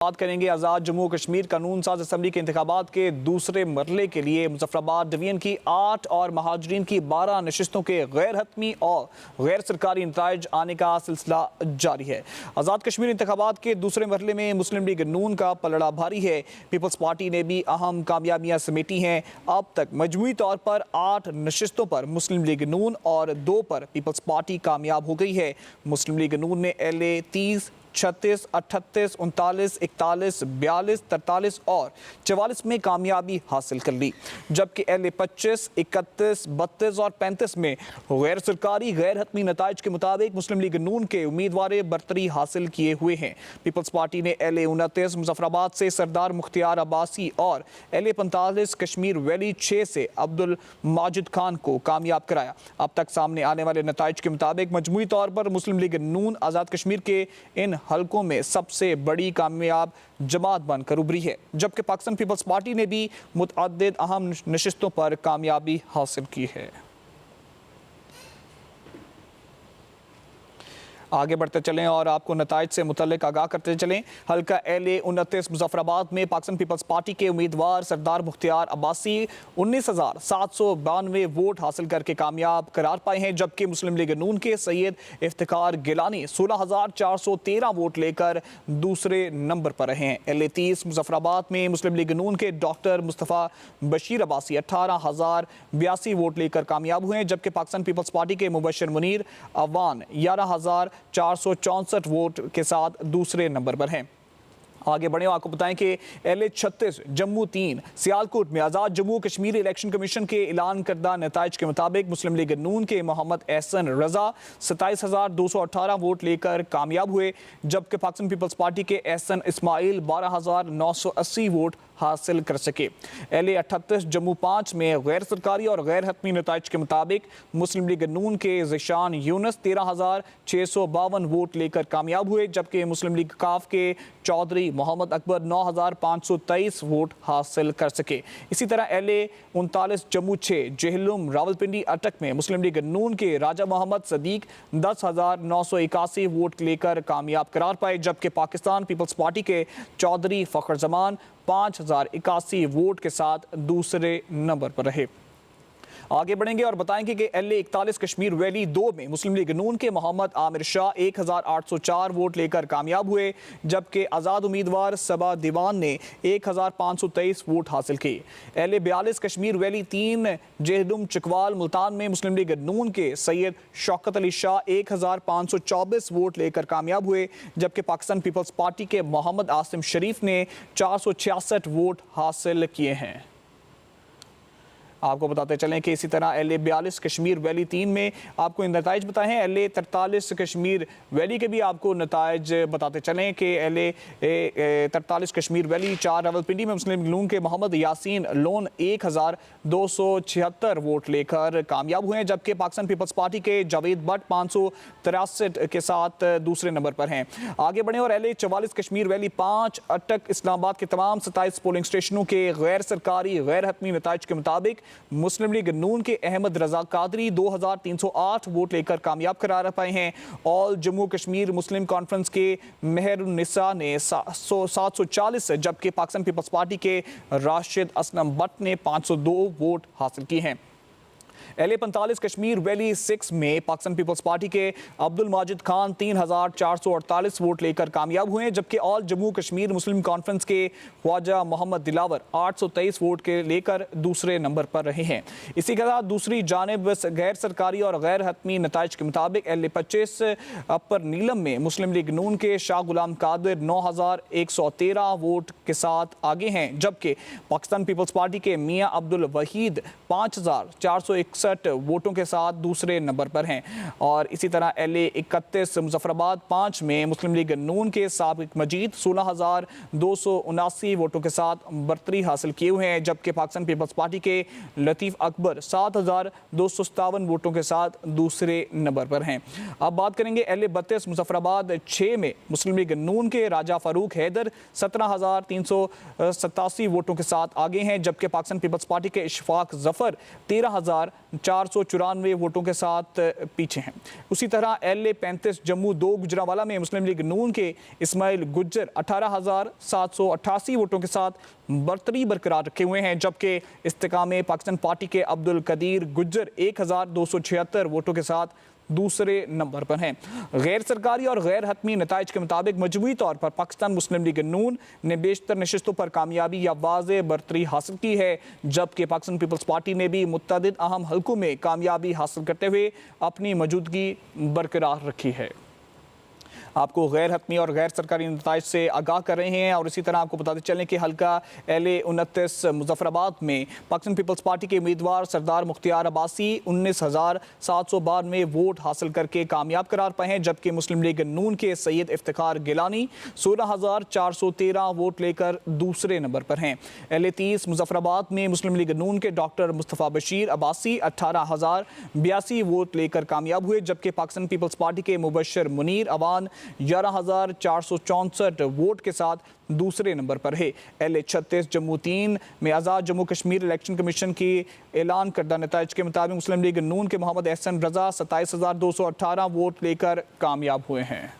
बात करेंगे आज़ाद जम्मू कश्मीर कानून साज असम्बली के इंतखाबात के दूसरे मरले के लिए मुजफ्फराबाद डिवीजन की 8 और महाजरीन की 12 नशिस्तों के गैर हतमी और गैर सरकारी नताइज आने का सिलसिला जारी है। आज़ाद कश्मीर इंतखाबात के दूसरे मरले में मुस्लिम लीग नून का पलड़ा भारी है। पीपल्स पार्टी ने भी अहम कामयाबियां समेटी हैं। अब तक मजमूई तौर पर 8 नशिस्तों पर मुस्लिम लीग नून और 2 पर पीपल्स पार्टी कामयाब हो गई है। मुस्लिम लीग नून ने LA 30, 36, 38, 39, 41, 42, 43 और 44 में कामयाबी हासिल कर ली, जबकि LA 25, 31, 32 और 35 में गैर सरकारी गैर हतमी नताइज के मुताबिक मुस्लिम लीग नून के उम्मीदवार बरतरी हासिल किए हुए हैं। पीपल्स पार्टी ने LA 29 मुजफ्फराबाद से सरदार मुख्तियार अब्बासी और LA 45 कश्मीर वैली 6 से अब्दुल माजिद खान को कामयाब कराया। अब तक सामने आने वाले नताइज के मुताबिक मजमूई तौर पर मुस्लिम लीग नून आज़ाद कश्मीर के इन हलकों में सबसे बड़ी कामयाब जमात बनकर उभरी है, जबकि पाकिस्तान पीपल्स पार्टी ने भी मुतअद्दिद अहम नशिस्तों पर कामयाबी हासिल की है। आगे बढ़ते चलें और आपको नताइज से मुतल्लिक आगाह करते चलें। हल्का LA 29 मुजफ्फराबाद में पाकिस्तान पीपल्स पार्टी के उम्मीदवार सरदार मुख्तियार अब्बासी 19,792 वोट हासिल करके कामयाब करार पाए हैं, जबकि मुस्लिम लीग नून के सैयद इफ्तिखार गिलानी 16,413 वोट लेकर दूसरे नंबर पर रहे हैं। LA 30 मुजफ्फराबाद में मुस्लिम लीग नून के डॉक्टर मुस्तफ़ा बशीर अब्बासी 18,082 वोट लेकर कामयाब हुए हैं, जबकि पाकिस्तान पीपल्स पार्टी के मुबशर मुनीर अवान 11,464 वोट के साथ दूसरे नंबर पर हैं। आगे बढ़े आपको बताएं कि LA 36, जम्मू 3, सियालकोट में आज़ाद जम्मू कश्मीर इलेक्शन कमीशन के ऐलान करदा नताइज के मुताबिक मुस्लिम लीग नून के मोहम्मद एहसन रजा 27,218 वोट लेकर कामयाब हुए, जबकि पाकिस्तान पीपल्स पार्टी के एहसन इस्माइल 12,980 वोट हासिल कर सके। LA 38, जम्मू 5 में गैर सरकारी और गैर हतमी नताइज के मुताबिक मुस्लिम लीग नून के ज़िशान यूनुस 13,652 वोट लेकर कामयाब हुए, जबकि मुस्लिम लीग काफ के चौधरी मोहम्मद अकबर 9,523 वोट हासिल कर सके। इसी तरह LA 39, जम्मू 6, जेहलुम रावलपिंडी अटक में मुस्लिम लीग नून के राजा मोहम्मद सदीक 10,981 वोट लेकर कामयाब करार पाए, जबकि पाकिस्तान पीपल्स पार्टी के चौधरी फ़खर जमान 5,081 वोट के साथ दूसरे नंबर पर रहे। आगे बढ़ेंगे और बताएंगे कि LA 41 कश्मीर वैली 2 में मुस्लिम लीग नून के मोहम्मद आमिर शाह 1,804 वोट लेकर कामयाब हुए, जबकि आज़ाद उम्मीदवार सबा दीवान ने 1,523 वोट हासिल किए। LA 42 कश्मीर वैली 3 जेहलुम चकवाल मुल्तान में मुस्लिम लीग नून के सैयद शौकत अली शाह 1,524 वोट लेकर कामयाब हुए, जबकि पाकिस्तान पीपल्स पार्टी के मोहम्मद आसिम शरीफ ने 466 वोट हासिल किए हैं। आपको बताते चलें कि इसी तरह LA 42 कश्मीर वैली 3 में आपको नताइज बताए हैं। LA 43 कश्मीर वैली के भी आपको नताइज बताते चलें कि LA 43 कश्मीर वैली 4 रावलपिंडी में मुस्लिम लीग नून के मोहम्मद यासीन लोन 1,276 वोट लेकर कामयाब हुए हैं, जबकि पाकिस्तान पीपल्स पार्टी के जावेद भट्ट 563 के साथ दूसरे नंबर पर हैं। आगे बढ़ें और LA 44 कश्मीर वैली 5 अटक इस्लामाबाद के तमाम 27 पोलिंग स्टेशनों के गैर सरकारी गैर हतमी नताइज के मुताबिक मुस्लिम लीग नून के अहमद रजा कादरी 2,308 वोट लेकर कामयाब करार पाए हैं। ऑल जम्मू कश्मीर मुस्लिम कॉन्फ्रेंस के मेहरुन्निसा ने 740, जबकि पाकिस्तान पीपल्स पार्टी के राशिद असलम भट्ट ने 502 वोट हासिल किए हैं। LA 45 कश्मीर वैली 6 में पाकिस्तान पीपल्स पार्टी के अब्दुल माजिद खान 3,448 वोट लेकर कामयाब हुए हैं, जबकि ऑल जम्मू कश्मीर मुस्लिम कॉन्फ्रेंस के ख्वाजा मोहम्मद दिलावर 823 वोट के लेकर दूसरे नंबर पर रहे हैं। इसी के साथ दूसरी जानिब गैर सरकारी और गैर हतमी नताइज के मुताबिक LA 25 अपर नीलम में मुस्लिम लीग नून के शाह गुलाम कादिर 9,113 वोट के साथ आगे हैं, जबकि पाकिस्तान पीपल्स पार्टी के मियाँ अब्दुल वहीद 5,461 वोटों के साथ दूसरे नंबर पर हैं। और इसी तरह LA 31 मुजफ्फराबाद 5 में मुस्लिम लीग नून के साबिक मजीद 16,279 वोटों के साथ बरतरी हासिल किए हुए हैं, जबकि पाकिस्तान पीपल्स पार्टी के लतीफ़ अकबर 7,257 वोटों के साथ दूसरे नंबर पर हैं। अब बात करेंगे LA 32 मुजफ्फराबाद 6 में मुस्लिम लीग नून के राजा फारूक हैदर 17,387 वोटों के साथ आगे हैं, जबकि पाकिस्तान पीपल्स पार्टी के इशफाक जफर 13,000 494 वोटों के साथ पीछे हैं। उसी तरह LA 35 जम्मू 2 गुजरांवाला में मुस्लिम लीग नून के इस्माइल गुज्जर 18,788 वोटों के साथ बरतरी बरकरार रखे हुए हैं, जबकि इस्तेकाम पाकिस्तान पार्टी के अब्दुल कदीर गुज्जर 1,276 वोटों के साथ दूसरे नंबर पर हैं। गैर सरकारी और गैर हतमी नताइज के मुताबिक मजमूई तौर पर पाकिस्तान मुस्लिम लीग नून ने बेशतर नशिस्तों पर कामयाबी या वाज़ेह बरतरी हासिल की है, जबकि पाकिस्तान पीपल्स पार्टी ने भी मुतअद्दिद अहम हलकों में कामयाबी हासिल करते हुए अपनी मौजूदगी बरकरार रखी है। आपको गैर हतमी और गैर सरकारी नताइज से आगाह कर रहे हैं। और इसी तरह आपको बताते चलें कि हल्का LA 29 मुजफ्फराबाद में पाकिस्तान पीपल्स पार्टी के उम्मीदवार सरदार मुख्तियार अब्बासी 19,792 वोट हासिल करके कामयाब करार पाए हैं, जबकि मुस्लिम लीग नून के सैयद इफ्तिखार गिलानी 16,413 वोट लेकर दूसरे नंबर पर हैं। LA 30 मुजफ्फराबाद में मुस्लिम लीग नून के डॉक्टर मुस्तफ़ा बशीर अब्बासी 18,082 वोट लेकर कामयाब हुए, जबकि पाकिस्तान पीपल्स पार्टी के मुबशर मुनीर अवान 11,464 वोट के साथ दूसरे नंबर पर है। LA 36 जम्मू 3 में आज़ाद जम्मू कश्मीर इलेक्शन कमीशन की ऐलान करदा नताइज के मुताबिक मुस्लिम लीग नून के मोहम्मद एहसन रजा 27,218 वोट लेकर कामयाब हुए हैं।